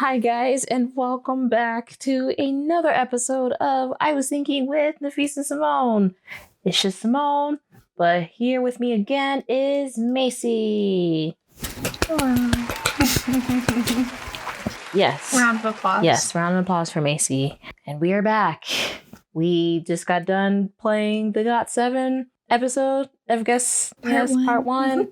Hi, guys, and welcome back to another episode of I Was Thinking with Nafisa and Simone. It's just Simone, but here with me again is Macy. Hello. Yes. Round of applause. Yes, round of applause for Macy. And we are back. We just got done playing the GOT7 episode of part one,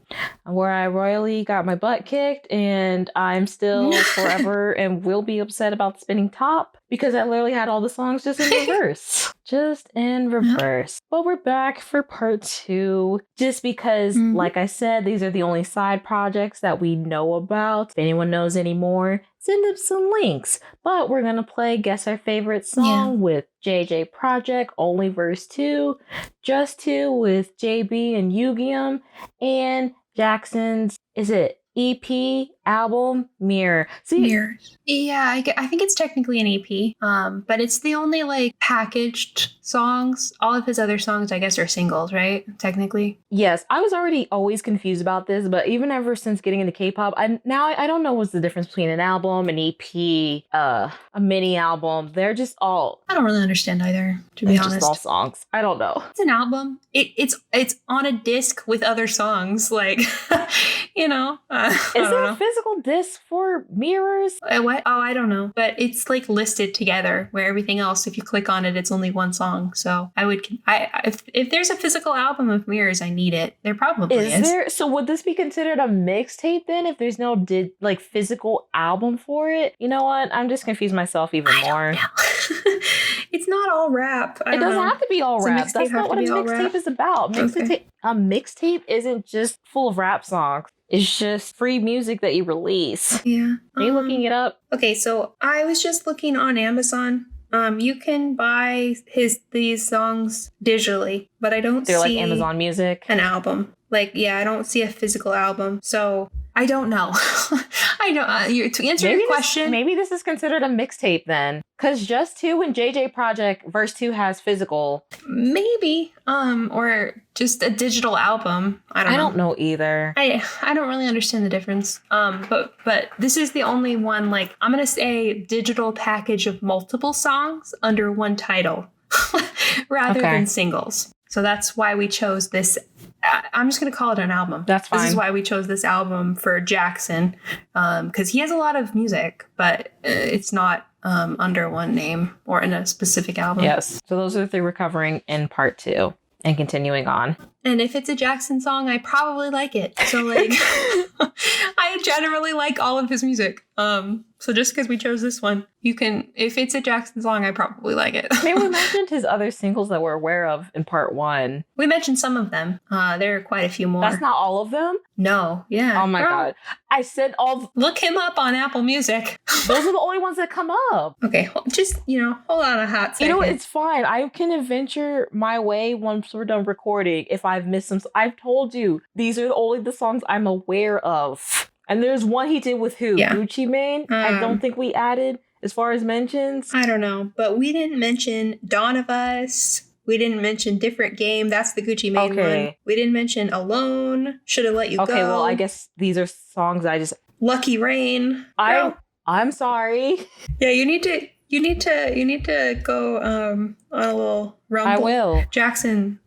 where I royally got my butt kicked, and I'm still forever and will be upset about the spinning top because I literally had all the songs just in reverse. But we're back for part two, just because, like I said, these are the only side projects that we know about. If anyone knows any more, send them some links. But we're gonna play Guess Our Favorite Song with JJ Project, only verse 2, Jus2 with JB and Yugium, and Jackson's, is it EP album Mirror? Mirrors. Yeah, I think it's technically an EP, but it's the only like packaged songs. All of his other songs, I guess, are singles, right? Technically. Yes, I was already always confused about this, but even ever since getting into K-pop, I don't know what's the difference between an album, an EP, a mini album. They're just all. I don't really understand either, to be honest. Just all songs. I don't know. It's an album. It's on a disc with other songs, like you know. Is there a physical disc for Mirrors? What? Oh, I don't know. But it's like listed together, where everything else, if you click on it, it's only one song. So if there's a physical album of Mirrors, I need it. There probably is. There? So would this be considered a mixtape then? If there's no physical album for it? You know what? I'm just confused myself even more. It's not all rap. It doesn't have to be all rap. That's not what a mixtape is about. Okay. A mixtape isn't just full of rap songs. It's just free music that you release. Yeah. Are you looking it up? Okay, so I was just looking on Amazon. You can buy these songs digitally, but I don't see... They're like Amazon Music? An album. I don't see a physical album. So I don't know. I don't. To answer your question, maybe this is considered a mixtape then, because Jus2 and JJ Project verse 2 has physical. Maybe, or just a digital album. I don't know either. I don't really understand the difference. But this is the only one. Like, I'm gonna say digital package of multiple songs under one title, rather than singles. So that's why we chose this. I'm just going to call it an album. That's fine. This is why we chose this album for Jackson, because he has a lot of music, but it's not under one name or in a specific album. Yes. So those are the three we're covering in part two and continuing on. And if it's a Jackson song, I probably like it. So I generally like all of his music. So just because we chose this one, if it's a Jackson song, I probably like it. Maybe we mentioned his other singles that we're aware of in part one. We mentioned some of them. There are quite a few more. That's not all of them? No. Yeah. Oh my God. I said Look him up on Apple Music. Those are the only ones that come up. Okay. Just, hold on a hot second. You know what? It's fine. I can adventure my way once we're done recording if I've missed some. I've told you, these are only the songs I'm aware of. And there's one he did with who? Yeah. Gucci Mane? I don't think we added as far as mentions. I don't know. But we didn't mention Dawn of Us. We didn't mention Different Game. That's the Gucci Mane one. We didn't mention Alone. Should Have Let You Go. Okay, well, I guess these are songs I just... Lucky Rain. I'm sorry. Yeah, you need to go on a little rumble. I will. Jackson.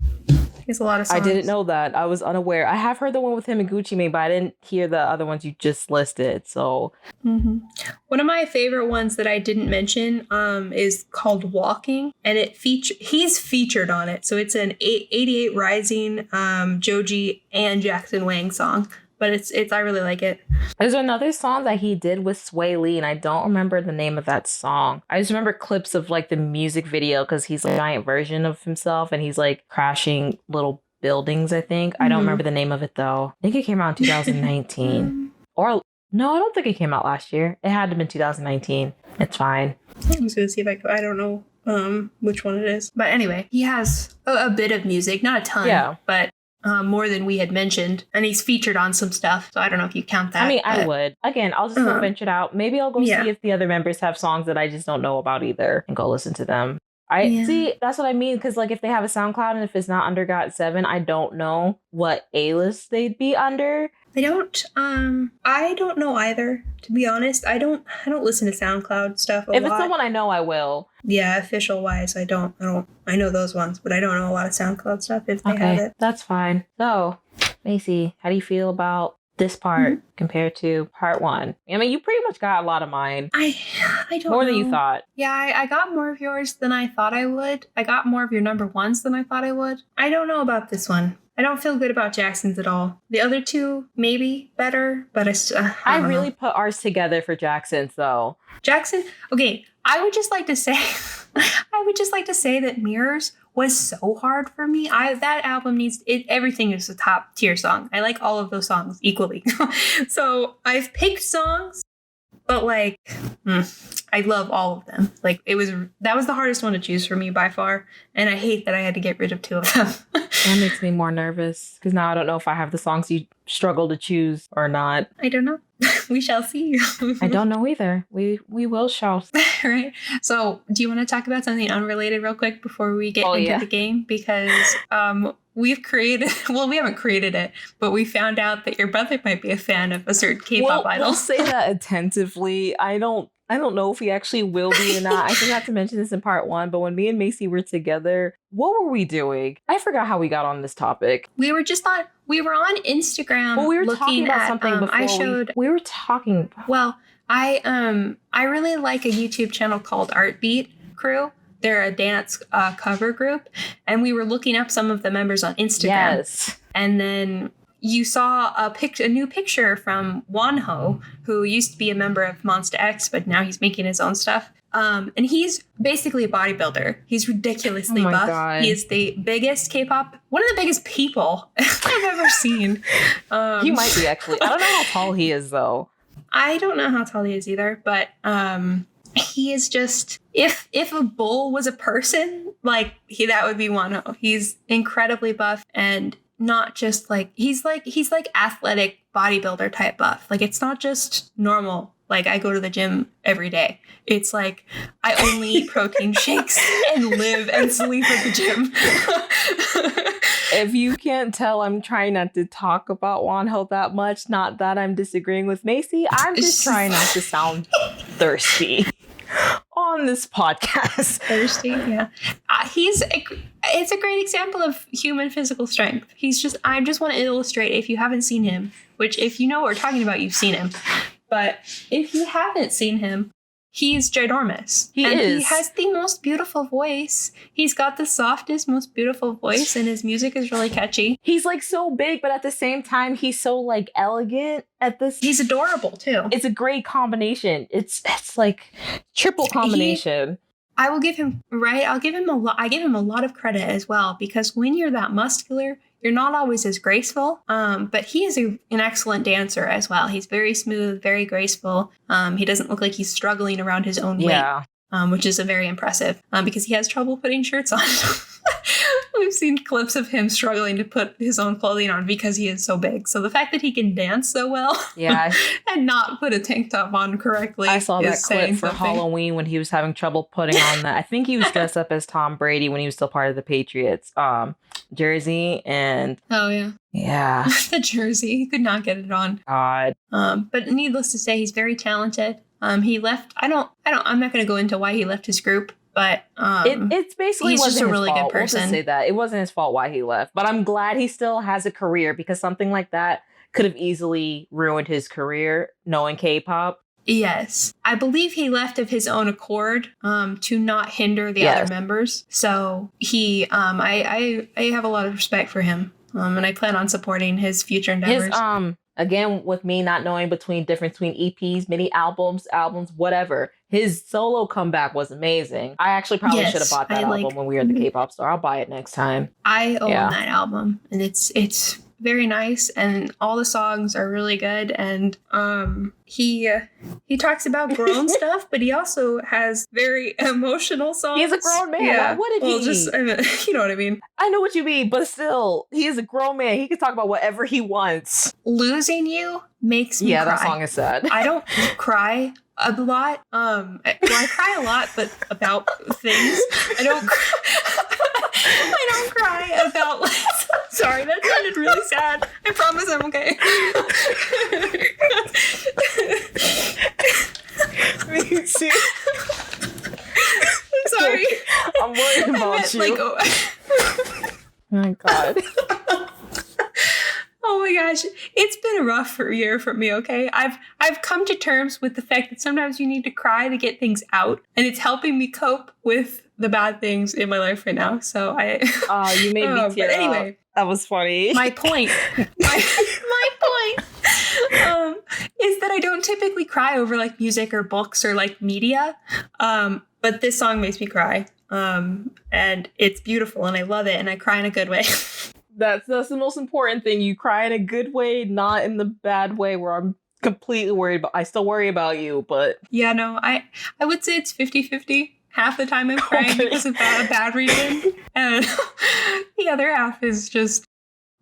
It's a lot of songs. I didn't know that. I was unaware. I have heard the one with him and Gucci Mane, but I didn't hear the other ones you just listed. So, one of my favorite ones that I didn't mention is called Walking, and he's featured on it. So it's an 88 Rising, Joji and Jackson Wang song. But it's I really like it. There's another song that he did with Sway Lee, and I don't remember the name of that song. I just remember clips of the music video because he's a giant version of himself and he's crashing little buildings, I think. I don't remember the name of it though. I think it came out in 2019. Or no, I don't think it came out last year. It had to have been 2019. It's fine. I'm just gonna see if I don't know which one it is. But anyway, he has a bit of music, not a ton, but more than we had mentioned, and he's featured on some stuff, so I don't know if you count that. I mean, I would. Again, I'll just go venture it out. Maybe I'll go see if the other members have songs that I just don't know about either, and go listen to them. See, that's what I mean, because if they have a SoundCloud and if it's not under GOT7, I don't know what A-list they'd be under. I don't know either, to be honest. I don't listen to SoundCloud stuff a lot. If it's someone I know, I will. Yeah, official wise, I don't. I know those ones, but I don't know a lot of SoundCloud stuff if they have it. That's fine. So, Macy, how do you feel about this part compared to part 1? I mean, you pretty much got a lot of mine. I don't more know. Than you thought. Yeah, I got more of yours than I thought I would. I got more of your number 1s than I thought I would. I don't know about this one. I don't feel good about Jackson's at all. The other 2, maybe better, but I really put ours together for Jackson's, though. Jackson, okay, I would just like to say that Mirrors was so hard for me. That album needs it. Everything is a top tier song. I like all of those songs equally. So I've picked songs, but like, I love all of them. Like that was the hardest one to choose for me by far. And I hate that I had to get rid of 2 of them. That makes me more nervous because now I don't know if I have the songs you struggle to choose or not. I don't know. We shall see. I don't know either. We will shall. Right. So do you want to talk about something unrelated real quick before we get into the game? Because we haven't created it, but we found out that your brother might be a fan of a certain K-pop idol. We'll say that attentively. I don't know if he actually will be or not. I forgot to mention this in part 1, but when me and Macy were together, what were we doing? I forgot how we got on this topic. We were on Instagram. Well, we were talking about something before. We were talking. Well, I really like a YouTube channel called Artbeat Crew. They're a dance cover group, and we were looking up some of the members on Instagram. Yes. And then you saw a new picture from Wonho, who used to be a member of Monsta X, but now he's making his own stuff. And he's basically a bodybuilder. He's ridiculously buff. God. He is the biggest K-pop, one of the biggest people I've ever seen. He might be, actually. I don't know how tall he is, though. I don't know how tall he is either, but he is just, if a bull was a person, like that would be Wonho. He's incredibly buff, and not just like he's like athletic bodybuilder type buff. Like it's not just normal. Like I go to the gym every day. It's like I only eat protein shakes and live and sleep at the gym. If you can't tell, I'm trying not to talk about Wonho that much. Not that I'm disagreeing with Macy. I'm just trying not to sound thirsty on this podcast. Thirsty, yeah. It's a great example of human physical strength. I just want to illustrate, if you haven't seen him, which if you know what we're talking about, you've seen him. But if you haven't seen him, he's ginormous. He has the most beautiful voice. He's got the softest, most beautiful voice, and his music is really catchy. He's like so big, but at the same time, he's so like elegant at this. He's adorable too. It's a great combination. It's like triple combination. I'll give him a lot of credit as well, because when you're that muscular, you're not always as graceful, but he is an excellent dancer as well. He's very smooth, very graceful. He doesn't look like he's struggling around his own weight, which is very impressive, because he has trouble putting shirts on. We've seen clips of him struggling to put his own clothing on because he is so big. So the fact that he can dance so well and not put a tank top on correctly. I saw that clip for Halloween when he was having trouble putting on that. I think he was dressed up as Tom Brady when he was still part of the Patriots jersey. And yeah, the jersey, he could not get it on. God. But needless to say, he's very talented. He left. I'm not going to go into why he left his group. But it's basically he's just a really good person. We'll just say that it wasn't his fault why he left, but I'm glad he still has a career, because something like that could have easily ruined his career. Knowing K-pop, yes, I believe he left of his own accord to not hinder the other members. So he, I have a lot of respect for him, and I plan on supporting his future endeavors. Again, with me not knowing difference between EPs, mini albums, whatever, his solo comeback was amazing. I actually probably should have bought that album when we were at the K-pop store. I'll buy it next time. I own that album, and it's very nice, and all the songs are really good. And he talks about grown stuff, but he also has very emotional songs. He's a grown man. Yeah. Why wouldn't he? You know what I mean? I know what you mean, but still, he is a grown man. He can talk about whatever he wants. Losing You makes me cry. That song is sad. I don't cry a lot. I cry a lot, but about things. I don't cry about, like, sorry, that sounded really sad. I promise I'm okay. Me too. I'm sorry. I'm worried about you. Like, oh my God. Oh my gosh, it's been a rough year for me, okay? I've come to terms with the fact that sometimes you need to cry to get things out, and it's helping me cope with the bad things in my life right now. So you made me tear up. Anyway, that was funny. My point is that I don't typically cry over like music or books or like media. But this song makes me cry. And it's beautiful and I love it and I cry in a good way. That's the most important thing. You cry in a good way, not in the bad way where I'm completely worried about. I still worry about you, but yeah, no, I would say it's 50-50. Half the time I'm crying because of a bad reason, and the other half is just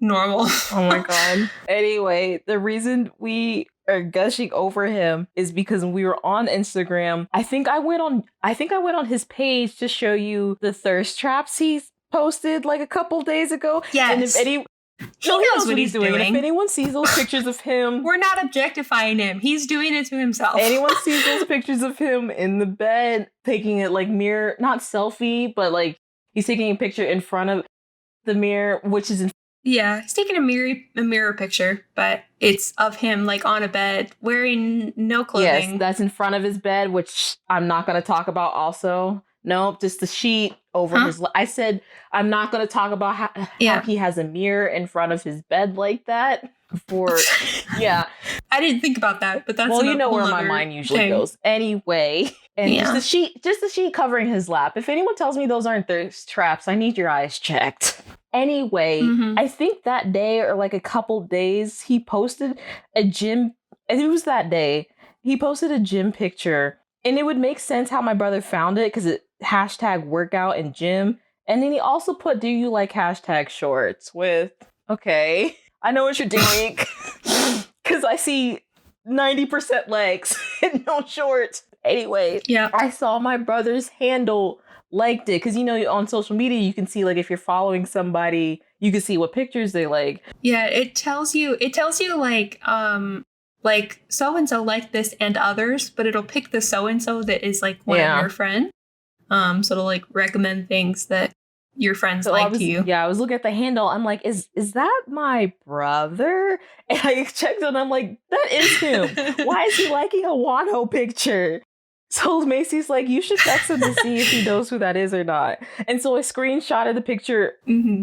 normal. Oh my God. Anyway, the reason we are gushing over him is because when we were on Instagram, I think I went on his page to show you the thirst traps he's posted like a couple days ago. Yes. And if he knows what he's doing. And if anyone sees those pictures of him, we're not objectifying him. He's doing it to himself. Anyone sees those pictures of him in the bed, taking it like mirror, not selfie, but like he's taking a picture in front of the mirror, which is yeah, he's taking a mirror picture, but it's of him like on a bed wearing no clothing. Yes, that's in front of his bed, which I'm not going to talk about also. Nope, just the sheet over his... I said I'm not going to talk about how he has a mirror in front of his bed like that. Yeah. I didn't think about that, but that's... Well, you know where my mind usually goes. Anyway, and just the sheet covering his lap. If anyone tells me those aren't thirst traps, I need your eyes checked. Anyway, I think that day or like a couple days, he posted a gym... It was that day. He posted a gym picture. And it would make sense how my brother found it because it hashtag workout and gym. And then he also put, do you like hashtag shorts with, okay, I know what you're doing. Because I see 90% legs and no shorts. Anyway, I saw my brother's handle liked it. Because, you know, on social media, you can see like if you're following somebody, you can see what pictures they like. Yeah, it tells you like so-and-so like this and others, but it'll pick the so-and-so that is like one of your friends. So it'll like recommend things that your friends like to you. Yeah, I was looking at the handle. I'm like, is that my brother? And I checked and I'm like, that is him. Why is he liking a Wano picture? So Macy's like, you should text him to see if he knows who that is or not. And so I screenshotted the picture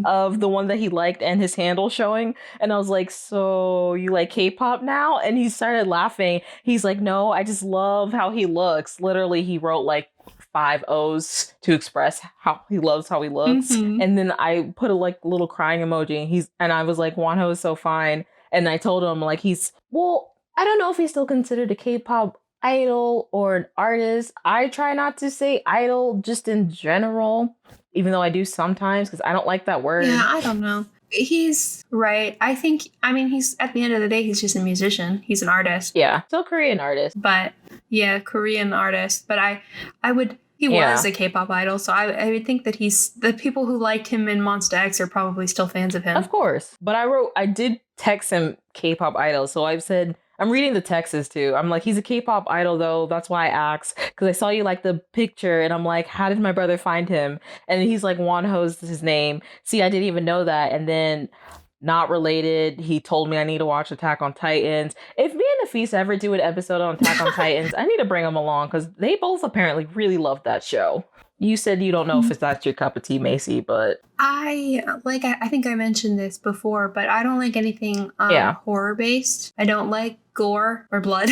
of the one that he liked and his handle showing. And I was like, so you like K-pop now? And he started laughing. He's like, no, I just love how he looks. Literally, he wrote like 5 O's to express how he loves how he looks. And then I put a like little crying emoji. And I was like, Wonho is so fine. And I told him like I don't know if he's still considered a K-pop idol or an artist. I try not to say idol just in general, even though I do sometimes because I don't like that word. Yeah, I don't know. He's right. He's at the end of the day, he's just a musician. He's an artist. Yeah, still Korean artist. But yeah, Korean artist. But he was a K-pop idol, so I would think that the people who liked him in Monsta X are probably still fans of him. Of course. But I did text him K-pop idol, so I've said, I'm reading the texts too. I'm like, he's a K-pop idol though. That's why I asked. Because I saw you like the picture and I'm like, how did my brother find him? And he's like, Wonho's his name. See, I didn't even know that. And then not related, he told me I need to watch Attack on Titans. If me and Nafisa ever do an episode on Attack on Titans, I need to bring them along because they both apparently really love that show. You said you don't know if that's your cup of tea, Macy, but... I think I mentioned this before, but I don't like anything horror-based. I don't like gore or blood.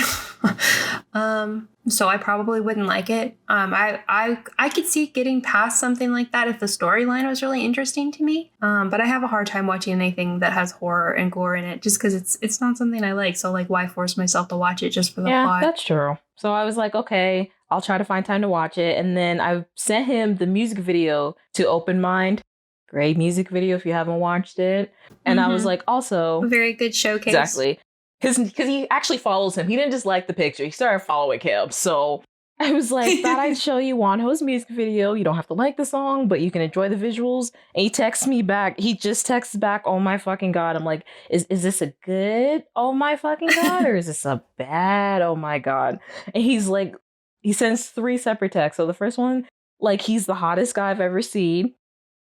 So I probably wouldn't like it. I could see getting past something like that if the storyline was really interesting to me. But I have a hard time watching anything that has horror and gore in it just because it's not something I like. So like, why force myself to watch it just for the plot? Yeah, that's true. So I was like, okay, I'll try to find time to watch it. And then I sent him the music video to Open Mind. Great music video if you haven't watched it. And I was like, also... a very good showcase. Exactly. Because he actually follows him. He didn't just like the picture. He started following him. So I was like, thought I'd show you Wonho's music video. You don't have to like the song, but you can enjoy the visuals. And he texts me back. He just texts back, oh my fucking God. I'm like, is this a good oh my fucking God? Or is this a bad oh my God? And he's like, he sends 3 separate texts. So the first one, like, he's the hottest guy I've ever seen.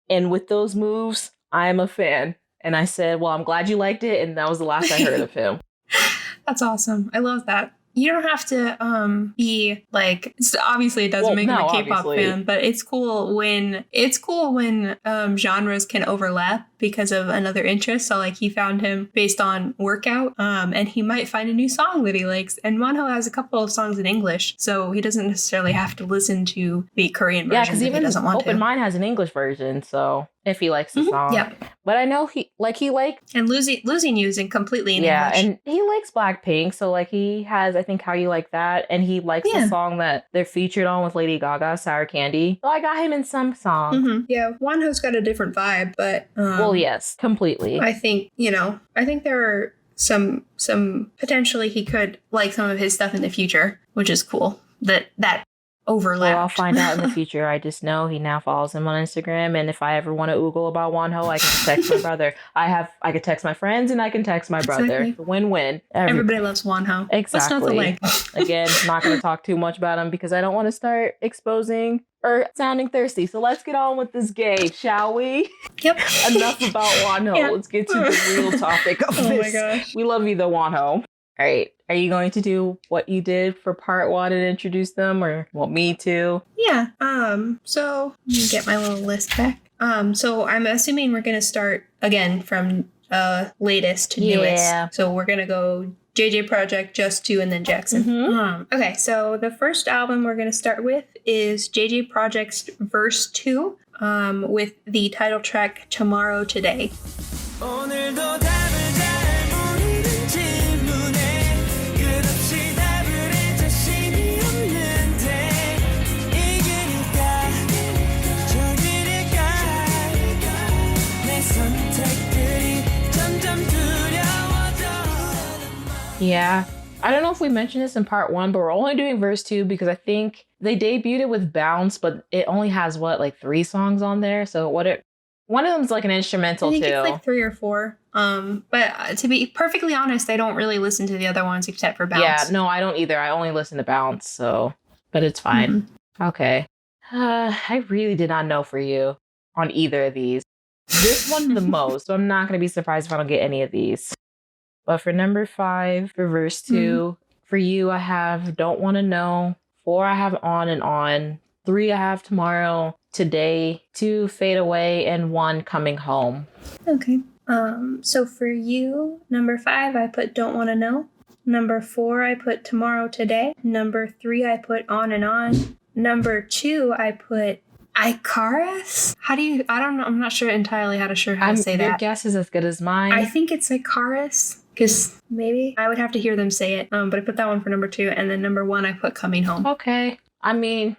And with those moves, I'm a fan. And I said, well, I'm glad you liked it. And that was the last I heard of him. That's awesome. I love that. You don't have to be like, obviously it doesn't make him a K-pop fan, but it's cool when genres can overlap because of another interest. So like he found him based on workout, and he might find a new song that he likes. And Wonho has a couple of songs in English, so he doesn't necessarily have to listen to the Korean version. Yeah, because even Open Mind has an English version, so if he likes the song. Yeah. But I know he liked and Losing You is completely in English. Yeah, and he likes Blackpink, so like he has, I think, How You Like That, and he likes the song that they're featured on with Lady Gaga, Sour Candy. So I got him in some songs. Mm-hmm. Yeah, Wonho's got a different vibe, but well, yes, completely. I think there are some potentially he could like some of his stuff in the future, which is cool. That overlap. Well, I'll find out in the future. I just know he now follows him on Instagram, and if I ever want to oogle about Wonho, I can text my brother. I could text my friends, and I can text my brother. Win-win. Everybody loves Wonho. Exactly. What's not to like? Again, not going to talk too much about him because I don't want to start exposing or sounding thirsty. So let's get on with this game, shall we? Yep. Enough about Wonho. Yeah. Let's get to the real topic of this. Oh my gosh. We love you, though, Wonho. All right. Are you going to do what you did for part 1 and introduce them, or want me to? Yeah. So let me get my little list back. So I'm assuming we're gonna start again from latest to newest. Yeah. So we're gonna go JJ Project, Jus2, and then Jackson. Mm-hmm. Okay. So the first album we're gonna start with is JJ Project's Verse 2, with the title track Tomorrow Today. Yeah. I don't know if we mentioned this in part 1, but we're only doing verse 2 because I think they debuted it with Bounce, but it only has 3 songs on there. So one of them's like an instrumental too. I think it's like 3 or 4. But to be perfectly honest, I don't really listen to the other ones except for Bounce. Yeah, no, I don't either. I only listen to Bounce, so but it's fine. Mm-hmm. Okay. I really did not know for you on either of these. This one the most, so I'm not going to be surprised if I don't get any of these. But for number 5, for verse 2, for you, I have Don't Wanna Know. 4, I have On and On. 3, I have Tomorrow, Today. 2, Fade Away, and 1, Coming Home. Okay. So for you, number 5, I put Don't Wanna Know. Number 4, I put Tomorrow Today. Number 3, I put On and On. Number 2, I put Icarus? How do you... I don't know. I'm not sure entirely how to say that. Your guess is as good as mine. I think it's Icarus. Because maybe I would have to hear them say it. But I put that one for number 2. And then number 1, I put Coming Home. Okay. I mean,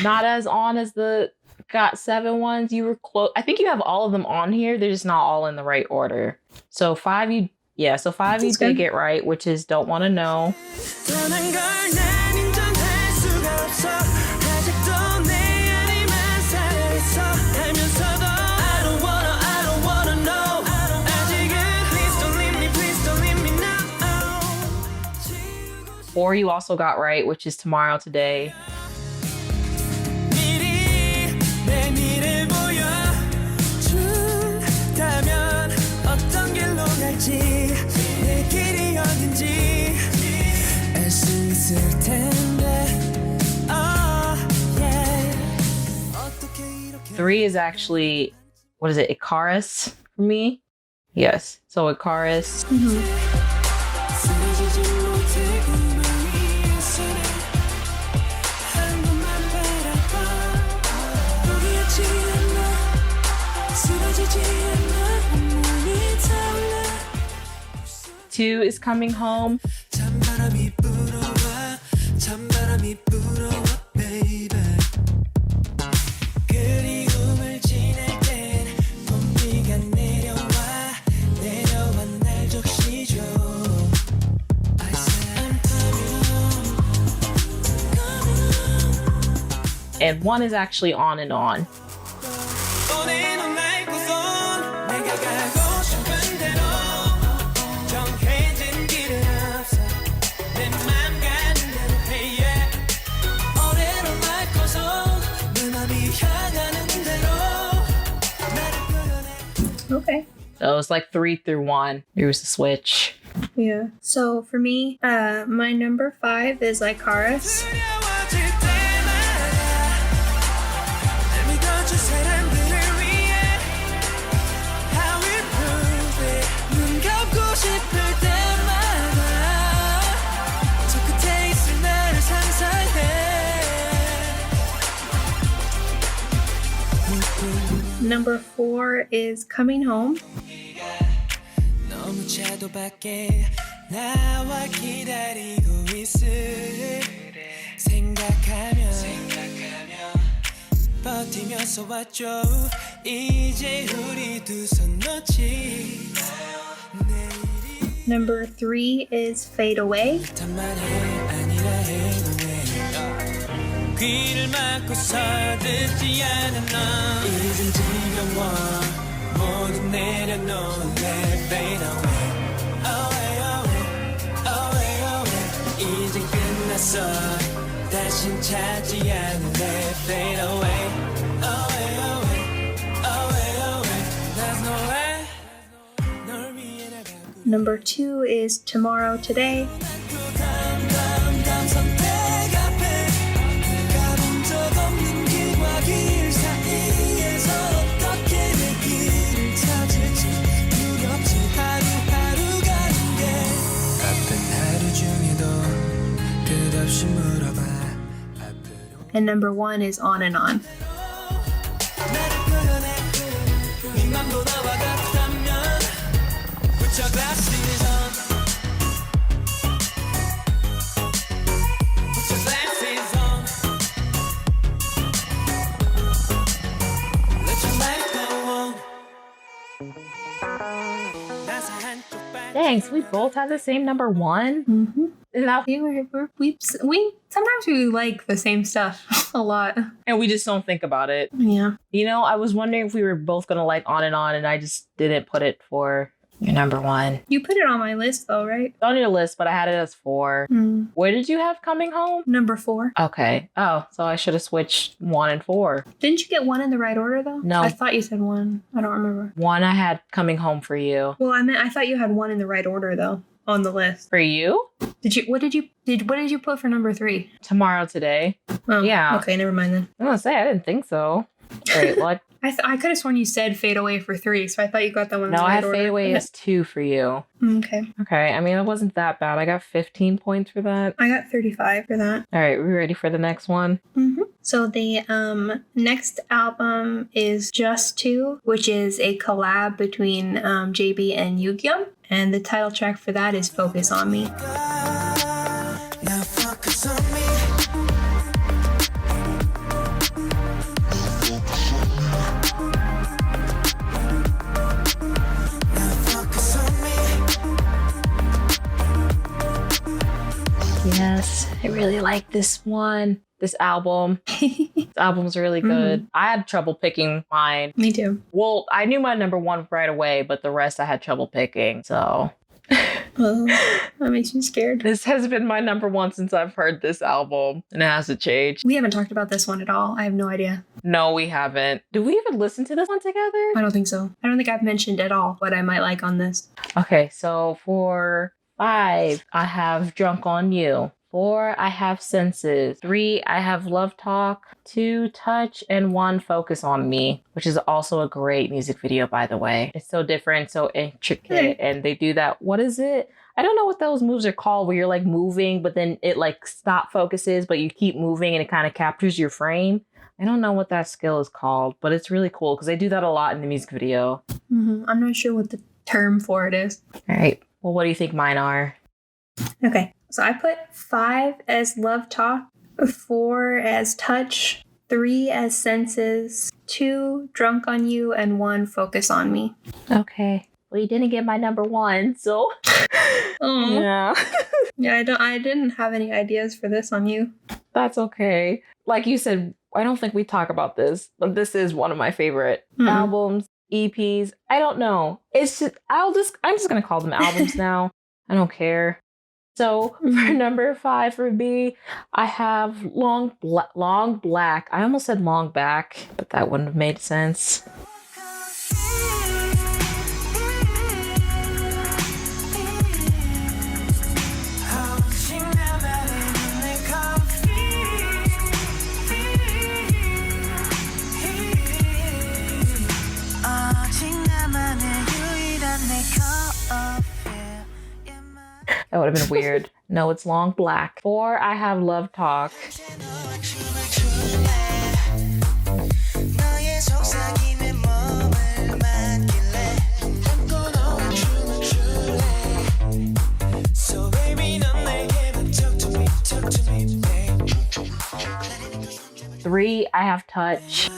not as on as the GOT7 ones. You were close. I think you have all of them on here. They're just not all in the right order. So 5, you did get right, which is Don't Wanna Know. Or you also got right, which is Tomorrow Today. Three is actually, what is it, Icarus for me? Yes, so Icarus. Mm-hmm. Two is Coming Home. And 1 is actually on and on. Okay. So it's like 3 through 1. There was a switch. Yeah. So for me, my number 5 is Icarus. Number 4 is Coming Home. Number 3 is Fade Away. 귀를 막고서 듣지 않은 너 이젠 지겨워 모두 내려놓을래 Fade away away away away away 이젠 끝났어 다신 찾지 않을래 Fade away away away away away There's no way 널 위해 나가고 Number 2 is Tomorrow Today. And number 1 is On and On. Thanks, we both had the same number 1. Mm-hmm. Now, we sometimes we like the same stuff a lot. And we just don't think about it. Yeah. You know, I was wondering if we were both going to like On and I just didn't put it for your number 1. You put it on my list though, right? On your list, but I had it as 4. Where did you have Coming Home? Number 4. Okay. Oh, so I should have switched 1 and 4. Didn't you get 1 in the right order though? No. I thought you said 1. I don't remember. 1 I had Coming Home for you. Well, I thought you had 1 in the right order though on the list. For you? What did you put for number 3? Tomorrow Today. Oh, yeah. Okay, never mind then. I'm gonna say I didn't think so. Wait, what? I could have sworn you said Fade Away for 3, so I thought you got that one. No, in the right I had order. Fade Away as 2 for you. Okay. Okay, I mean, it wasn't that bad. I got 15 points for that. I got 35 for that. All right, we ready for the next one? Mm-hmm. So the next album is Jus2, which is a collab between JB and Yugyeom. And the title track for that is Focus on Me. Now focus on me. Yes, I really like this one. This album. This album's really good. Mm-hmm. I had trouble picking mine. Me too. Well, I knew my number 1 right away, but the rest I had trouble picking, so. Oh, that makes me scared. This has been my number 1 since I've heard this album, and it hasn't changed. We haven't talked about this one at all. I have no idea. No, we haven't. Did we even listen to this one together? I don't think so. I don't think I've mentioned at all what I might like on this. Okay, so for 5, I have Drunk on You. 4, I have Senses. 3, I have Love Talk. 2, Touch. And 1, Focus on Me, which is also a great music video, by the way. It's so different, so intricate, and they do that. What is it? I don't know what those moves are called, where you're like moving, but then it like stop focuses, but you keep moving and it kind of captures your frame. I don't know what that skill is called, but it's really cool because they do that a lot in the music video. Mm-hmm. I'm not sure what the term for it is. All right. Well, what do you think mine are? Okay. So I put 5 as Love Talk, 4 as Touch, 3 as Senses, 2 Drunk on You, and 1 Focus on Me. Okay. Well, you didn't get my number 1, so yeah. Yeah, I didn't have any ideas for this on you. That's okay. Like you said, I don't think we talk about this, but this is one of my favorite albums, EPs. I don't know. It's just, I'm just going to call them albums now. I don't care. So for number 5 for me, I have Long Black. I almost said Long Back, but that wouldn't have made sense. That would have been weird. No, it's Long Black. 4, I have Love Talk. Three, I have Touch.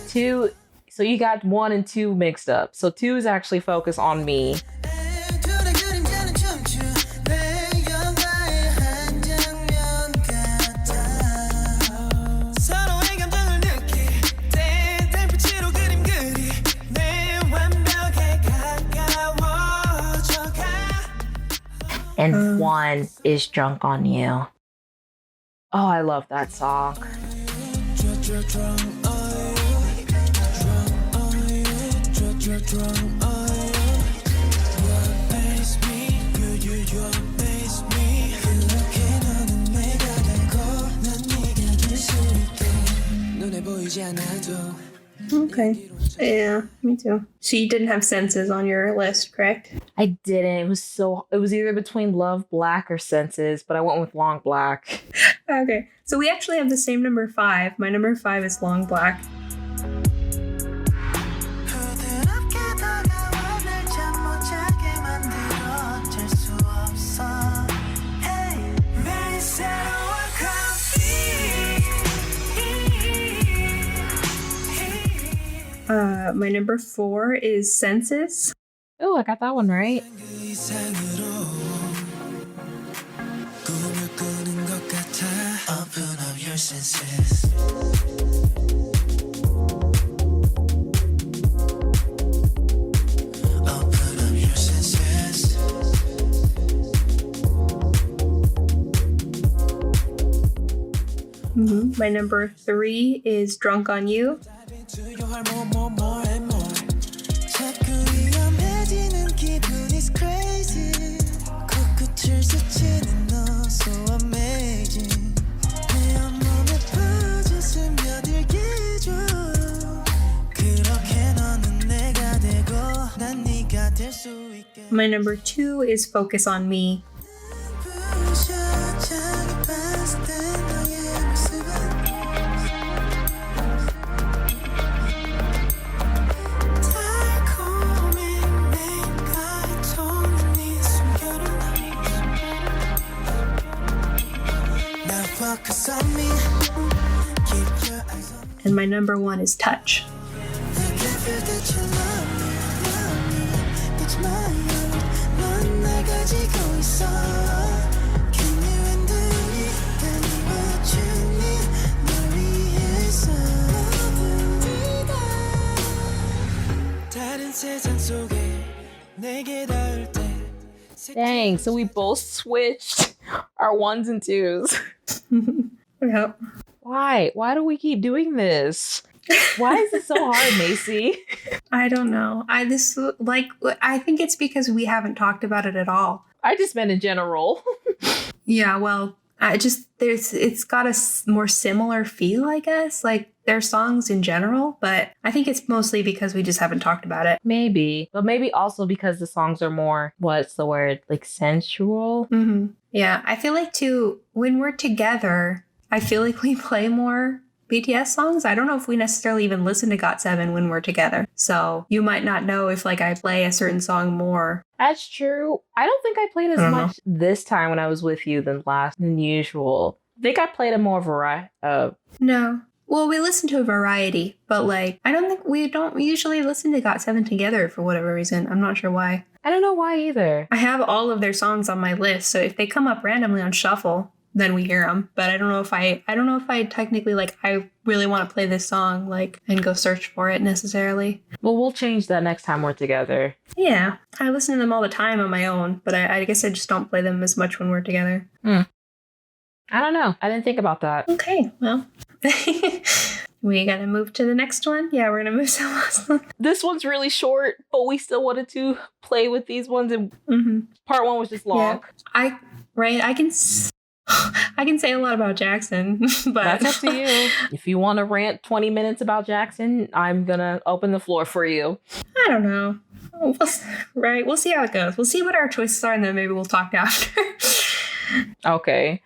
Two, so you got 1 and 2 mixed up. So 2 is actually focused on me. And 1 is Drunk on You. Oh, I love that song. Okay. Yeah, me too. So you didn't have Senses on your list, correct? I didn't. It was either between Love Black or Senses, but I went with Long Black. Okay. So we actually have the same number 5. My number 5 is Long Black. My number 4 is Senses. Oh, I got that one right. My number 3 is Drunk on You. My number 2 is Focus on Me. And my number 1 is Touch. Dang, so we both switched our 1s and 2s. Yep. Why? Why do we keep doing this? Why is it so hard, Macy? I don't know. I think it's because we haven't talked about it at all. I just meant in general. Yeah, well, it's got a more similar feel, I guess. Like their songs in general, but I think it's mostly because we just haven't talked about it. Maybe, but maybe also because the songs are more, what's the word, like sensual? Mm-hmm. Yeah, I feel like too, when we're together, I feel like we play more BTS songs. I don't know if we necessarily even listen to GOT7 when we're together. So you might not know if like I play a certain song more. That's true. I don't think I played as much this time when I was with you than usual. I think I played a more variety of. No. Well, we listen to a variety, but like, I don't usually listen to GOT7 together for whatever reason. I'm not sure why. I don't know why either. I have all of their songs on my list, so if they come up randomly on shuffle, then we hear them. But I don't know if I technically like, I really want to play this song, like, and go search for it necessarily. Well, we'll change that next time we're together. Yeah, I listen to them all the time on my own, but I guess I just don't play them as much when we're together. I don't know. I didn't think about that. Okay, well. We gotta move to the next one. Yeah, we're gonna move to the last one. This one's really short, but we still wanted to play with these ones, and part 1 was just long. Yeah. I can say a lot about Jackson, but that's up to you. If you want to rant 20 minutes about Jackson, I'm gonna open the floor for you. I don't know. We'll see how it goes. We'll see what our choices are, and then maybe we'll talk after. Okay,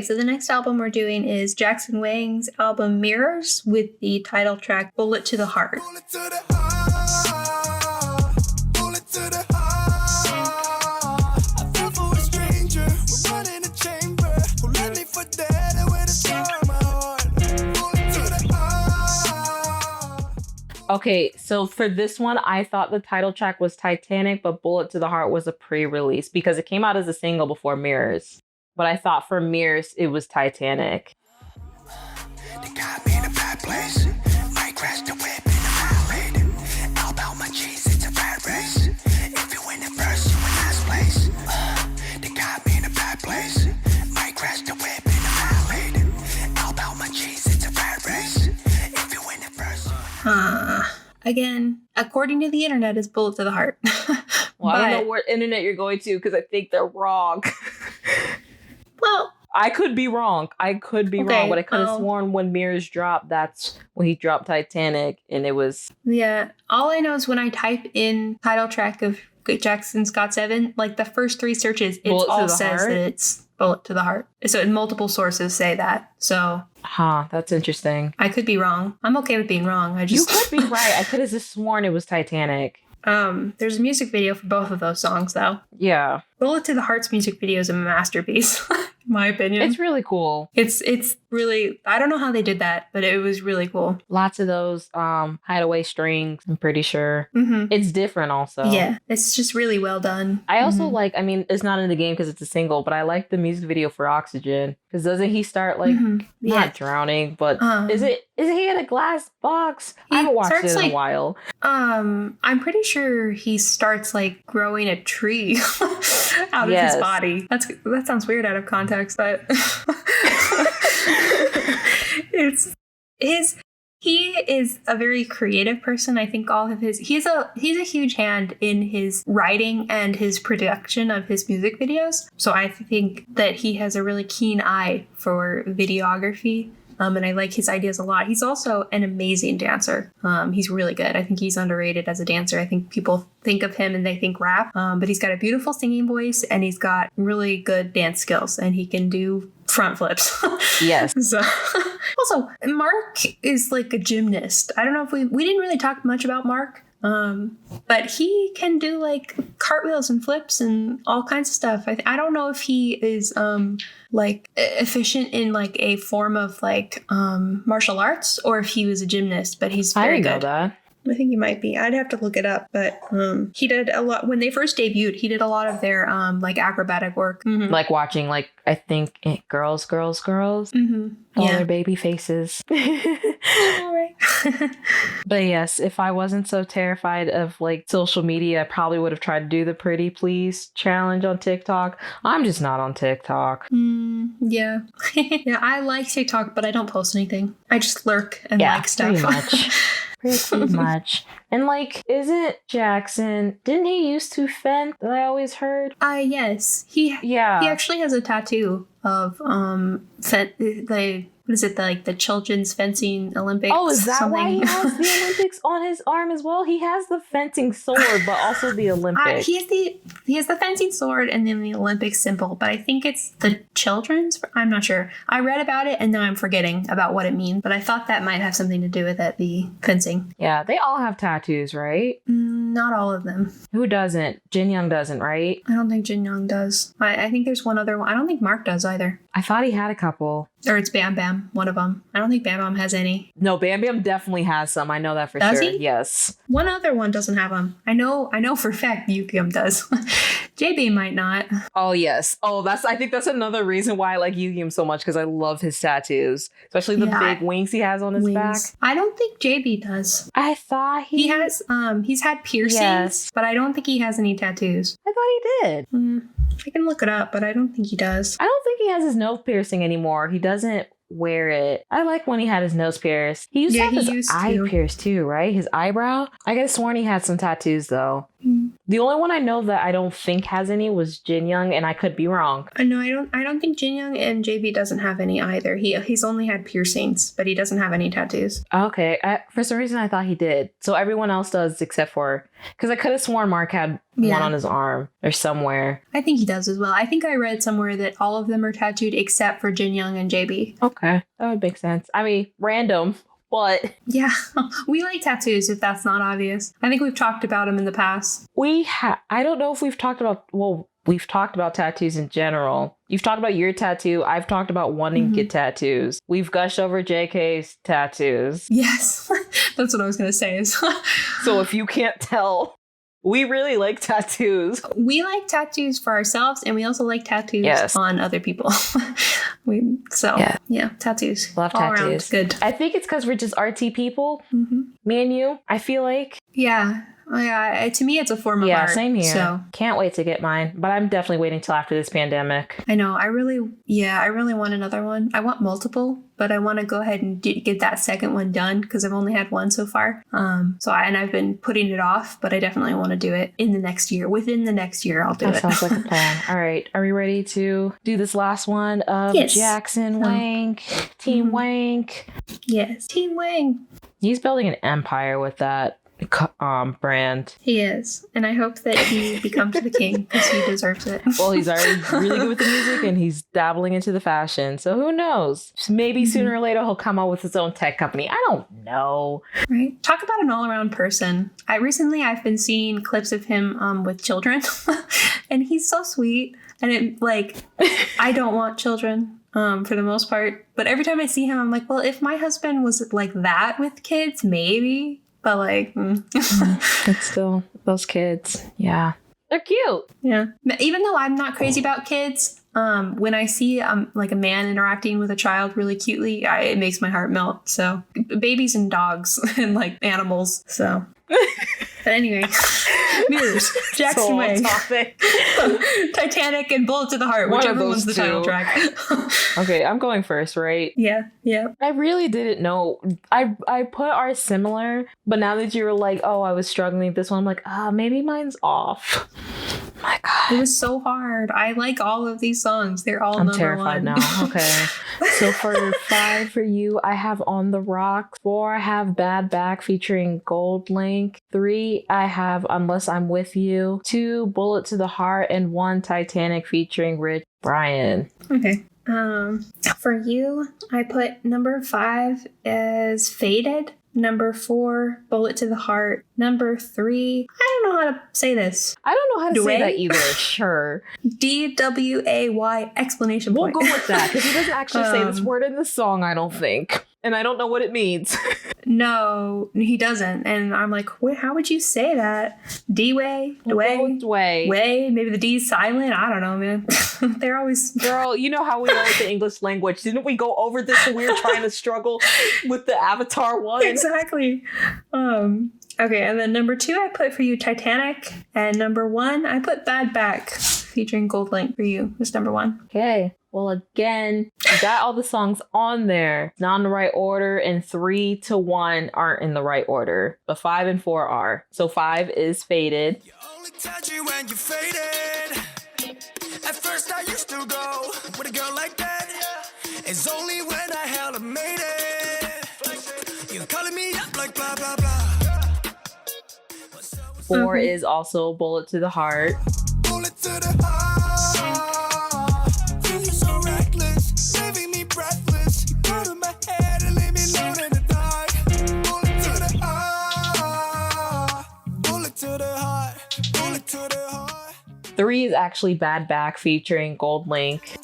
so the next album we're doing is Jackson Wang's album Mirrors with the title track Bullet to the Heart. Bullet to the heart. Bullet to the heart. I feel for a stranger. We're running a chamber. Who left me for dead with a scar on my heart. Bullet to the heart. Okay, so for this one, I thought the title track was Titanic, but Bullet to the Heart was a pre-release because it came out as a single before Mirrors. But I thought for Mirrors, it was Titanic. They got me in a bad place. Might crash the whip in a violator. All about my cheese, it's a bad race. If you win it first, you in last place. They got me in a bad place. Might crash the whip in a violator. All about my cheese, it's a bad race. If you win it first. Again, according to the internet, it's Bullet to the Heart. Well, I don't know what internet you're going to because I think they're wrong. Well, I could be wrong. Wrong, but I could have sworn when Mirrors dropped, that's when he dropped Titanic, and it was... Yeah, all I know is when I type in title track of Jackson's GOT7, like the first 3 searches, it all says that it's Bullet to the Heart. So multiple sources say that, so... That's interesting. I could be wrong. I'm okay with being wrong. You could be right. I could have just sworn it was Titanic. There's a music video for both of those songs, though. Yeah. Bullet to the Heart's music video is a masterpiece, in my opinion. It's really cool. It's really, I don't know how they did that, but it was really cool. Lots of those hideaway strings, I'm pretty sure. It's different also. Yeah, it's just really well done. I also like, I mean, it's not in the game because it's a single, but I like the music video for Oxygen. Because doesn't he start like, not drowning, but is he in a glass box? I haven't watched it in a while. I'm pretty sure he starts like growing a tree out of his body. That sounds weird out of context, but he is a very creative person. I think he's a huge hand in his writing and his production of his music videos. So I think that he has a really keen eye for videography. And I like his ideas a lot. He's also an amazing dancer. He's really good. I think he's underrated as a dancer. I think people think of him and they think rap, but he's got a beautiful singing voice and he's got really good dance skills and he can do front flips. Yes. So, also, Mark is like a gymnast. I don't know if we didn't really talk much about Mark. But he can do like cartwheels and flips and all kinds of stuff. I don't know if he is like efficient in like a form of like martial arts or if he was a gymnast, but he's very good. I didn't know that. I think he might be. I'd have to look it up, but he did a lot when they first debuted. He did a lot of their like acrobatic work, like watching like I think girls, all their baby faces. All right. But yes, if I wasn't so terrified of like social media, I probably would have tried to do the Pretty Please challenge on TikTok. I'm just not on TikTok. Yeah. Yeah, I like TikTok, but I don't post anything. I just lurk and like stuff. Pretty much. And like, isn't Jackson, didn't he used to fence that I always heard? Yes. He actually has a tattoo of what is it, the children's fencing Olympics? Oh, is that why he has the Olympics on his arm as well? He has the fencing sword, but also the Olympics. He has the fencing sword and then the Olympic symbol, but I think it's the children's. I'm not sure. I read about it and now I'm forgetting about what it means, but I thought that might have something to do with it, the fencing. Yeah, they all have tattoos, right? Not all of them. Who doesn't? Jin Young doesn't, right? I don't think Jin Young does. I think there's one other one. I don't think Mark does either. I thought he had a couple. Or it's Bam Bam, one of them. I don't think Bam Bam has any. No, Bam Bam definitely has some. I know that for does sure. He? Yes. One other one doesn't have them. I know for a fact Yukiyum does. JB might not. Oh, yes. Oh, I think that's another reason why I like Yukiyum so much, because I love his tattoos. Especially the big wings he has on his back. I don't think JB does. I thought he has, he's had piercings, but I don't think he has any tattoos. I thought he did. I can look it up, but I don't think he does. I don't think he has his nose piercing anymore. He doesn't wear it. I like when he had his nose pierced. He used to have his eye pierced too, right? His eyebrow. I could have sworn he had some tattoos though. The only one I know that I don't think has any was Jin Young, and I could be wrong. No, I don't think Jin Young and JB doesn't have any either. He's only had piercings, but he doesn't have any tattoos. Okay, for some reason I thought he did. So everyone else does except for, because I could have sworn Mark had one on his arm or somewhere. I think he does as well. I think I read somewhere that all of them are tattooed except for Jin Young and JB. Okay, that would make sense. I mean, random. But yeah, we like tattoos, if that's not obvious. I think we've talked about them in the past. I don't know if we've talked about, we've talked about tattoos in general. You've talked about your tattoo. I've talked about wanting to get tattoos. We've gushed over JK's tattoos. Yes, that's what I was going to say. So if you can't tell, we really like tattoos. We like tattoos for ourselves, and we also like tattoos on other people. Yeah, tattoos. Love all tattoos. Around. Good. I think it's because we're just artsy people. Me and you, I feel like. Yeah. To me, it's a form of art. Yeah, same here. So can't wait to get mine, but I'm definitely waiting till after this pandemic. I know. I really want another one. I want multiple, but I want to go ahead and get that second one done because I've only had one so far. I've been putting it off, but I definitely want to do it in the next year. Within the next year, I'll do it. That sounds like a plan. All right. Are we ready to do this last one of Jackson Wank, Team Wank? Yes, Team Wank. He's building an empire with that brand. He is, and I hope that he becomes the king because he deserves it. Well, he's already really good with the music, and he's dabbling into the fashion, so who knows? Maybe sooner or later he'll come out with his own tech company. I don't know. Right? Talk about an all-around person. I've been seeing clips of him with children, and he's so sweet. And I don't want children for the most part, but every time I see him, I'm like, well, if my husband was like that with kids, maybe. But it's still those kids. Yeah. They're cute. Yeah. Even though I'm not crazy about kids, when I see like a man interacting with a child really cutely, it makes my heart melt. So babies and dogs and like animals. So. But anyway, Mirrors, Jackson Wang, Titanic, and Bullet to the Heart, whichever one's the title track. Okay, I'm going first, right? Yeah. I really didn't know. I put ours similar, but now that you were like, oh, I was struggling with this one, I'm like, maybe mine's off. My God. It was so hard. I like all of these songs. They're all I'm terrified now. Okay. So for 5 for you, I have On the Rocks. 4, I have Bad Back featuring Gold Link. 3, I have Unless I'm With You. 2, Bullet to the Heart. And 1, Titanic featuring Rich Brian. Okay. For you, I put number 5 as Faded. Number 4, Bullet to the Heart. Number 3, I don't know how to say this. I don't know how to say that either. Sure. DWAY exclamation point. We'll go with that because he doesn't actually say this word in the song, I don't think. And I don't know what it means. No, he doesn't. And I'm like, how would you say that? D-way? Way. Way? Maybe the D's silent? I don't know, man. They're always... Girl, you know how we are with the English language. Didn't we go over this when we were trying to struggle with the Avatar one? Exactly. Okay, and then number 2, I put for you Titanic. And number 1, I put Bad Back featuring Gold Link for you. It's number 1. Okay. Well, again, you got all the songs on there. Not in the right order, and 3 to 1 aren't in the right order. But 5 and 4 are. So 5 is Faded. You only touch you when you're faded. At first I used to go with a girl like that. It's only when I hella made it. You calling me up like blah blah blah. 4 is also Bullet to the Heart. Bullet to the heart. Feel you so reckless, leaving me breathless. You go to my head and leave me alone in the dark. Bullet to the heart. Bullet to the heart. Bullet to the heart. 3 is actually Bad Back featuring Gold Link.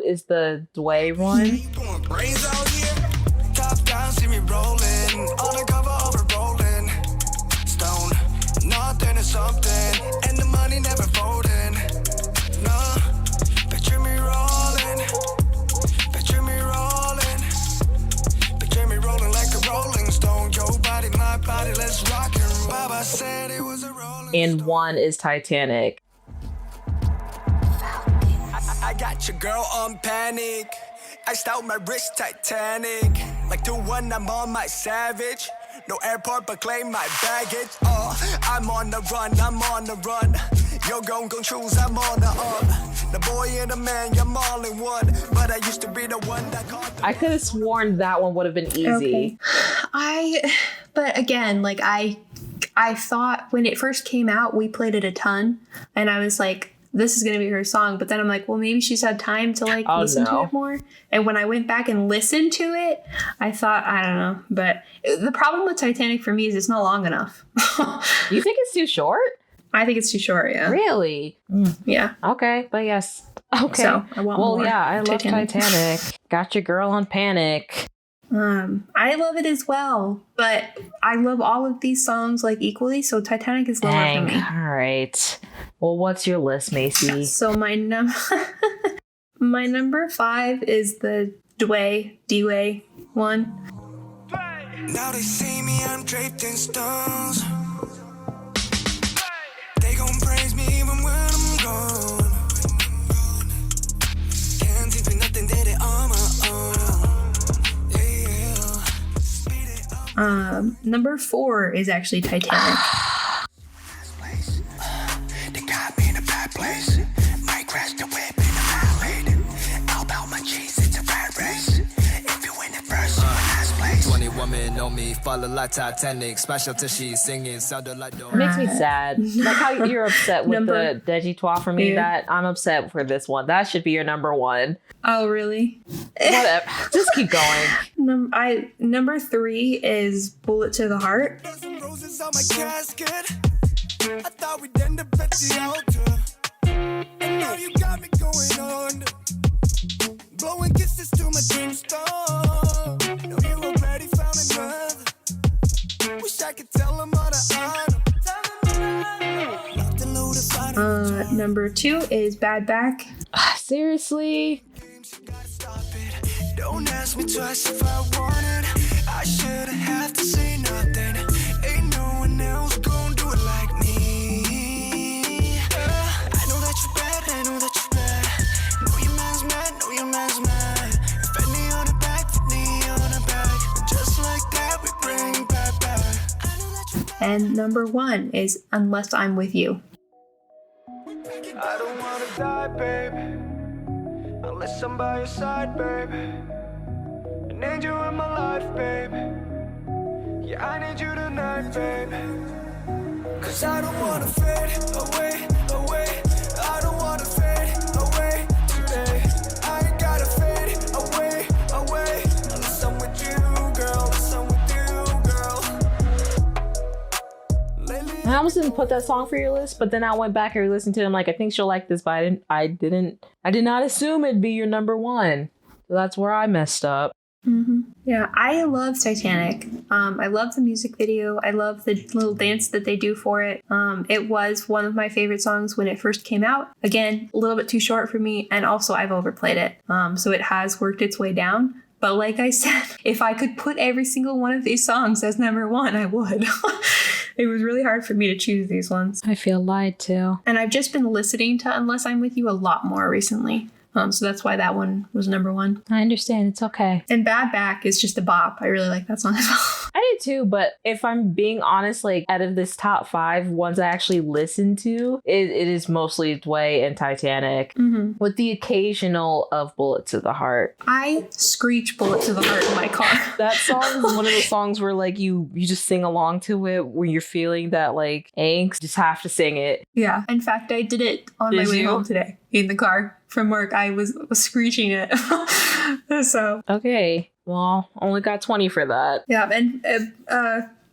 is the Dway one. Top down, see me rolling. On the cover of a rolling stone. Nothing is something, and the money never folding. No, picture me rolling. Picture me rolling. Picture me rolling like a rolling stone. Your body, my body, let's rock and roll. Baba said it was a rolling And one is Titanic. I got your girl on panic. Iced out my wrist, Titanic. Like 2-1, I'm on my savage. No airport, but claim my baggage. I'm on the run, I'm on the run. Yo, gon' choose, I'm on the up. The boy and the man, I'm all in one. But I used to be the one that caught the... I could have sworn that one would have been easy. Okay. But again, like I thought when it first came out, we played it a ton. And I was like, this is going to be her song. But then I'm like, well, maybe she's had time to listen to it more. And when I went back and listened to it, I thought, I don't know. But the problem with Titanic for me is it's not long enough. You think it's too short? I think it's too short, yeah. Really? Yeah. Okay, but yes. Okay. So I want more. Yeah, I love Titanic. Got your girl on Panic. I love it as well, but I love all of these songs equally, so Titanic is lower for me. All right. Well, what's your list, Macy? So my number 5 is the D-Way one. Now they see me, I'm draped in stones. They gon' praise me even when I'm gone. Can't even nothing, did it on my own. Number 4 is actually Titanic. They got me in a bad place. Might crash the whip in the valley. All about my cheese, it's a rat race. If you win it first, you're in last place. 20 women on me, follow like Titanic. Special till she's singing, sounded like It makes me sad. Like how you're upset with the Jus2 for me. Yeah. That I'm upset for this one. That should be your number 1. Oh, really? Whatever. Just keep going. Number 3 is Bullet to the Heart. Dozen roses on my casket. I thought we'd end up at the altar. And now you got me going on. Blowing kisses to my tombstone. Know you already found another. Wish I could tell them all the honor. Number 2 is Bad Back. Seriously? Don't ask me twice if I wanted. I shouldn't have to say nothing. Ain't no one else gonna do it like me. I know that you're bad, I know that you're bad. Know your man's mad, know your man's mad. Fed me on the back, fed me on the back. Just like that, we bring back. And number 1 is Unless I'm With You. I don't wanna die, baby, unless I'm by your side, baby. I need you in my life, baby. Yeah, I need you tonight, baby. Cause I don't wanna fade away. I don't wanna fade away today. I ain't gotta fade away. Unless I'm with you, girl. Unless I'm with you, girl. I almost didn't put that song for your list, but then I went back and re-listened to it. I'm like, I think she'll like this, but I did not assume it'd be your number 1. So that's where I messed up. Mm-hmm. Yeah, I love Titanic. I love the music video. I love the little dance that they do for it. It was one of my favorite songs when it first came out. Again, a little bit too short for me, and also I've overplayed it. So it has worked its way down. But like I said, if I could put every single one of these songs as number 1, I would. It was really hard for me to choose these ones. I feel lied to. And I've just been listening to Unless I'm With You a lot more recently. So that's why that one was number 1. I understand. It's okay. And Bad Back is just a bop. I really like that song as well. I do too, but if I'm being honest, out of this top 5 ones I actually listen to, it is mostly Dway and Titanic, with the occasional of Bullet to the Heart. I screech Bullet to the Heart in my car. That song is one of those songs where you just sing along to it, where you're feeling that angst, you just have to sing it. Yeah. In fact, I did it on my way home today in the car from work. I was screeching it. So okay, well, only got 20 for that. Yeah, and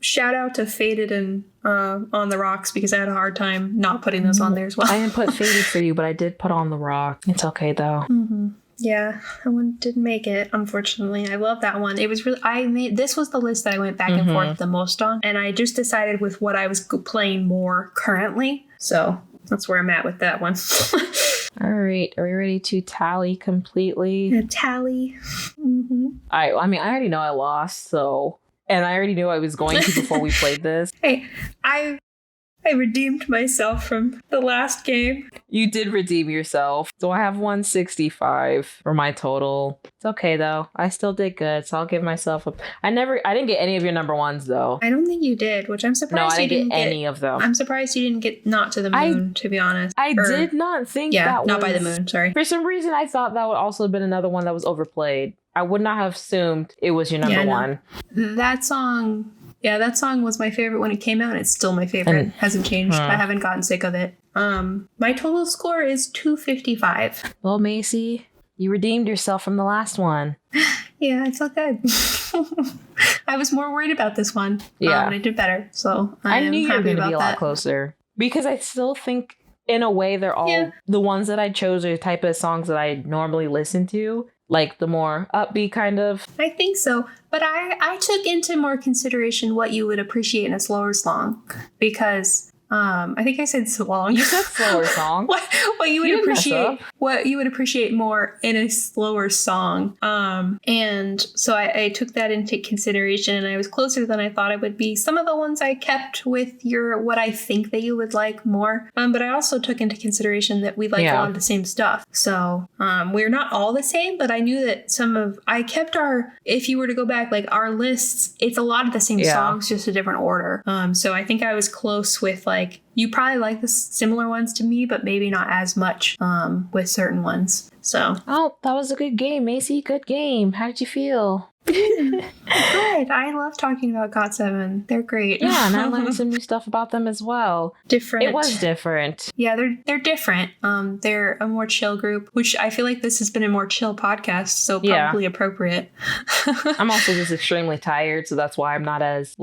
shout out to Faded and On the Rocks, because I had a hard time not putting those on there as well. I didn't put Faded for you, but I did put On the Rock. It's okay though. Yeah, that one didn't make it, unfortunately. I love that one. It was really, this was the list that I went back and forth the most on, and I just decided with what I was playing more currently. So that's where I'm at with that one. All right, are we ready to tally completely? Tally. I mean, I already know I lost, so, and I already knew I was going to before we played this. Hey, I redeemed myself from the last game. You did redeem yourself. So I have 165 for my total. It's okay though. I still did good, so I'll give myself a... I didn't get any of your number ones though. I don't think you did, which I'm surprised. No, I didn't get any of them. I'm surprised you didn't get Not to the Moon, to be honest. I did not think that was... Not by the Moon, sorry. For some reason, I thought that would also have been another one that was overplayed. I would not have assumed it was your number one. That song... Yeah, that song was my favorite when it came out, and it's still my favorite. Hasn't changed. I haven't gotten sick of it. My total score is 255. Well, Macy, you redeemed yourself from the last one. Yeah, I felt good. I was more worried about this one. Yeah. And I did better, so I knew you were going to be a lot closer. Because I still think, in a way, they're all... The ones that I chose are the type of songs that I normally listen to. Like the more upbeat kind of. I think so. But I took into more consideration what you would appreciate in a slower song. Because I think I said song. You said slower song. what you would appreciate more in a slower song. And so I took that into consideration, and I was closer than I thought I would be. Some of the ones I kept with what I think that you would like more. But I also took into consideration that we like a lot of the same stuff. So we're not all the same, but I knew that I kept if you were to go back, like our lists, it's a lot of the same songs, just a different order. So I think I was close with like, you probably like the similar ones to me, but maybe not as much with certain ones. So. Oh, that was a good game, Macy. Good game. How did you feel? Good. I love talking about GOT7. They're great. Yeah, and I learned some new stuff about them as well. Different. It was different. Yeah, they're different. They're a more chill group, which I feel like this has been a more chill podcast, so probably appropriate. I'm also just extremely tired, so that's why I'm not as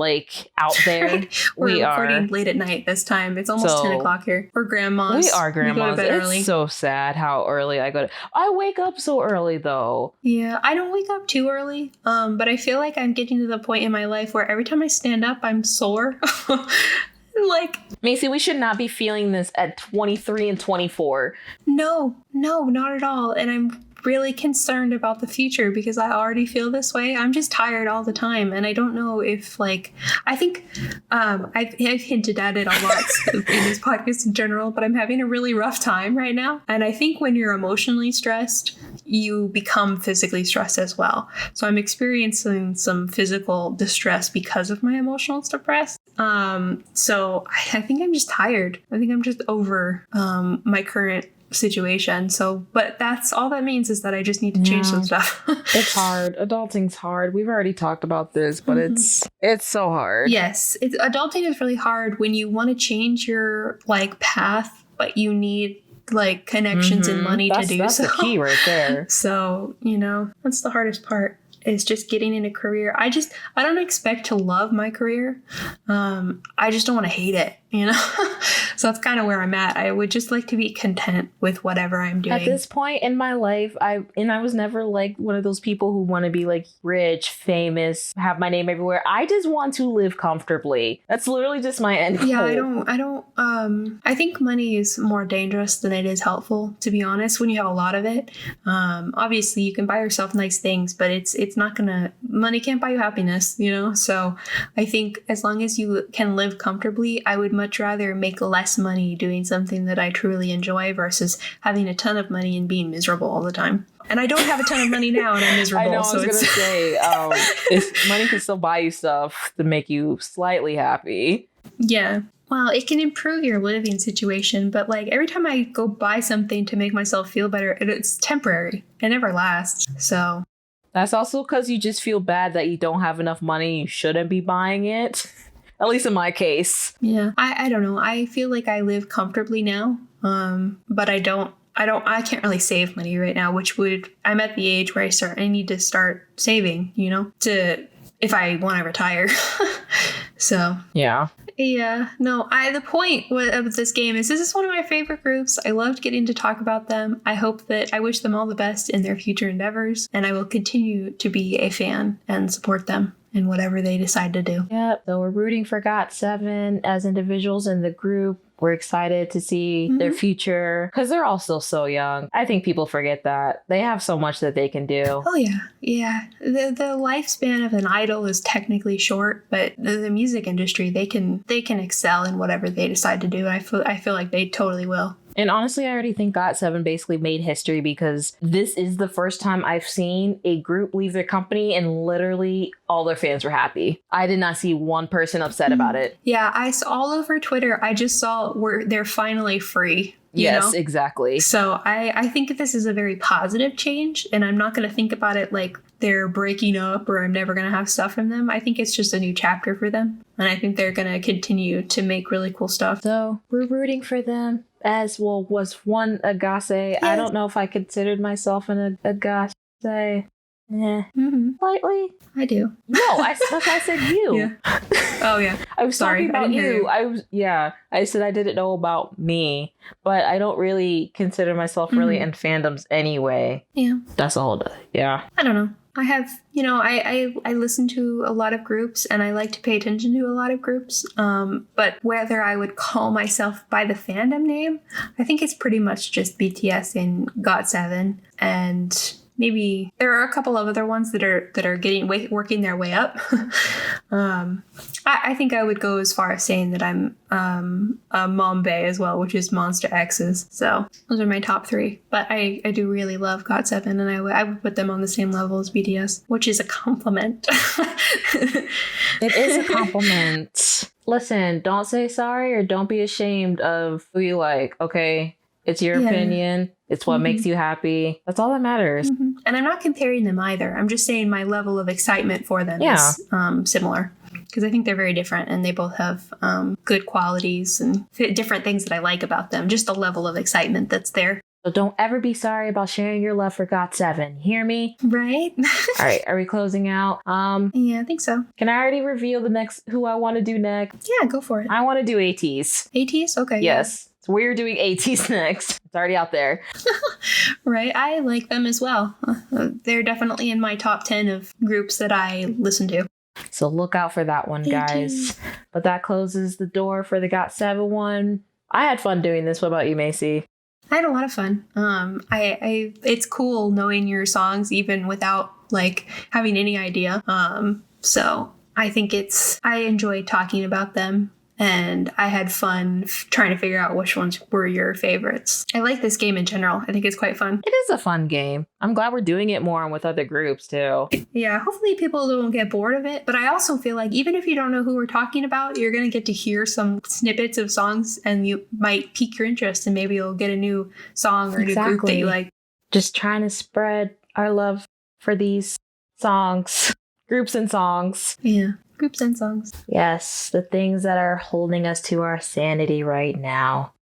out there. We're recording late at night this time. It's almost 10 o'clock here. We're grandmas. We are grandmas. We go to bed it's early. So sad how early I go to... I wake up so early though. Yeah, I don't wake up too early. But I feel like I'm getting to the point in my life where every time I stand up, I'm sore. Macy, we should not be feeling this at 23 and 24. No, not at all. And I'm really concerned about the future because I already feel this way. I'm just tired all the time. And I don't know if I think I've hinted at it a lot in this podcast in general, but I'm having a really rough time right now. And I think when you're emotionally stressed, you become physically stressed as well. So I'm experiencing some physical distress because of my emotional stress. So I think I'm just tired. I think I'm just over my current situation. So, but that's all that means is that I just need to change some stuff. It's hard. Adulting's hard. We've already talked about this, but it's so hard. Yes, adulting is really hard when you want to change your path, but you need connections and money to do so. That's the key right there. So, that's the hardest part. Is just getting in a career. I don't expect to love my career. I just don't want to hate it, So that's kind of where I'm at. I would just like to be content with whatever I'm doing. At this point in my life, I was never one of those people who want to be rich, famous, have my name everywhere. I just want to live comfortably. That's literally just my end goal. Yeah, I think money is more dangerous than it is helpful, to be honest, when you have a lot of it. Obviously you can buy yourself nice things, but it's not money can't buy you happiness, So I think as long as you can live comfortably, I would much rather make less money doing something that I truly enjoy versus having a ton of money and being miserable all the time. And I don't have a ton of money now and I'm miserable. I know, I was going to say, if money can still buy you stuff to make you slightly happy. Yeah. Well, it can improve your living situation, but every time I go buy something to make myself feel better, it's temporary. It never lasts. So... That's also because you just feel bad that you don't have enough money. You shouldn't be buying it. At least in my case. Yeah. I don't know. I feel like I live comfortably now. But I can't really save money right now, I'm at the age where I need to start saving, if I want to retire. So. Yeah. Yeah, no, the point of this game is this is one of my favorite groups. I loved getting to talk about them. I wish them all the best in their future endeavors, and I will continue to be a fan and support them in whatever they decide to do. Yep, so we're rooting for GOT7 as individuals in the group. We're excited to see their future because they're all still so young. I think people forget that. They have so much that they can do. Oh, yeah. Yeah. The lifespan of an idol is technically short, but the music industry, they can excel in whatever they decide to do. I feel like they totally will. And honestly, I already think GOT7 basically made history because this is the first time I've seen a group leave their company and literally all their fans were happy. I did not see one person upset about it. Yeah, I saw all over Twitter. I just saw they're finally free. Yes, exactly. So I think this is a very positive change, and I'm not going to think about it like they're breaking up or I'm never going to have stuff from them. I think it's just a new chapter for them, and I think they're going to continue to make really cool stuff. So we're rooting for them. As well was one Agase. Yes. I don't know if I considered myself an Agase. Slightly. I do. No, that's why I said you. Yeah. Oh yeah. I was talking about you. I said I didn't know about me, but I don't really consider myself really in fandoms anyway. Yeah. That's a whole. Yeah. I don't know. I have, I listen to a lot of groups and I like to pay attention to a lot of groups. But whether I would call myself by the fandom name, I think it's pretty much just BTS and GOT7, and maybe there are a couple of other ones that are working their way up. I think I would go as far as saying that I'm a Mombay as well, which is Monster X's. So those are my top three. But I do really love GOT7, and I would put them on the same level as BTS, which is a compliment. It is a compliment. Listen, don't say sorry or don't be ashamed of who you like. Okay, it's your opinion. It's what makes you happy. That's all that matters. And I'm not comparing them either. I'm just saying my level of excitement for them is similar. Because I think they're very different and they both have good qualities and different things that I like about them. Just the level of excitement that's there. So don't ever be sorry about sharing your love for GOT7. Hear me? Right? All right. Are we closing out? Yeah, I think so. Can I already reveal who I want to do next? Yeah, go for it. I want to do ATs. ATs? Okay. Yes. Yeah. So we're doing ATs next. It's already out there. Right. I like them as well. They're definitely in my top 10 of groups that I listen to. So look out for that one, guys. But that closes the door for the GOT7 one. I had fun doing this. What about you, Macy? I had a lot of fun. It's cool knowing your songs even without like having any idea. So I think I enjoy talking about them. And I had fun trying to figure out which ones were your favorites. I like this game in general. I think it's quite fun. It is a fun game. I'm glad we're doing it more with other groups too. Yeah, hopefully people don't get bored of it. But I also feel like even if you don't know who we're talking about, you're going to get to hear some snippets of songs and you might pique your interest and maybe you'll get a new song or a new group that you like. Just trying to spread our love for these songs, groups and songs. Yeah. Groups and songs. Yes, the things that are holding us to our sanity right now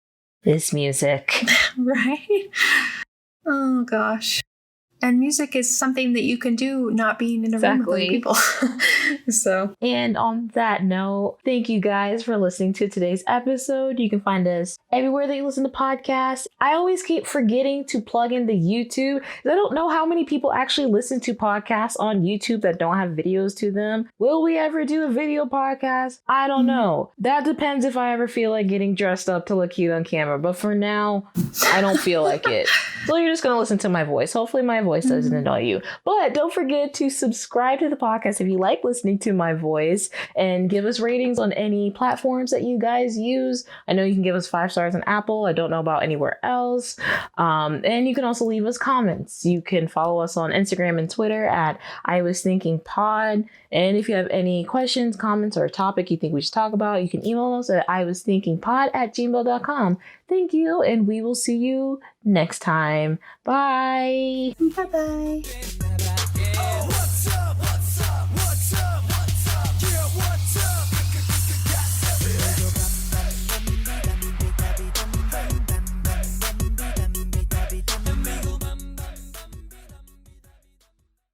is music. Right? Oh, gosh. And music is something that you can do not being in a room with other people. So. And on that note, thank you guys for listening to today's episode. You can find us everywhere that you listen to podcasts. I always keep forgetting to plug in the YouTube. I don't know how many people actually listen to podcasts on YouTube that don't have videos to them. Will we ever do a video podcast? I don't know. That depends if I ever feel like getting dressed up to look cute on camera. But for now, I don't feel like it. So you're just going to listen to my voice. Hopefully my voice doesn't annoy you. But don't forget to subscribe to the podcast if you like listening to my voice, and give us ratings on any platforms that you guys use. I know you can give us 5 stars on Apple. I don't know about anywhere else. And you can also leave us comments. You can follow us on Instagram and Twitter at I Was Thinking Pod. And if you have any questions, comments, or a topic you think we should talk about, you can email us at iwasthinkingpod@gmail.com. Thank you, and we will see you next time. Bye. Bye-bye.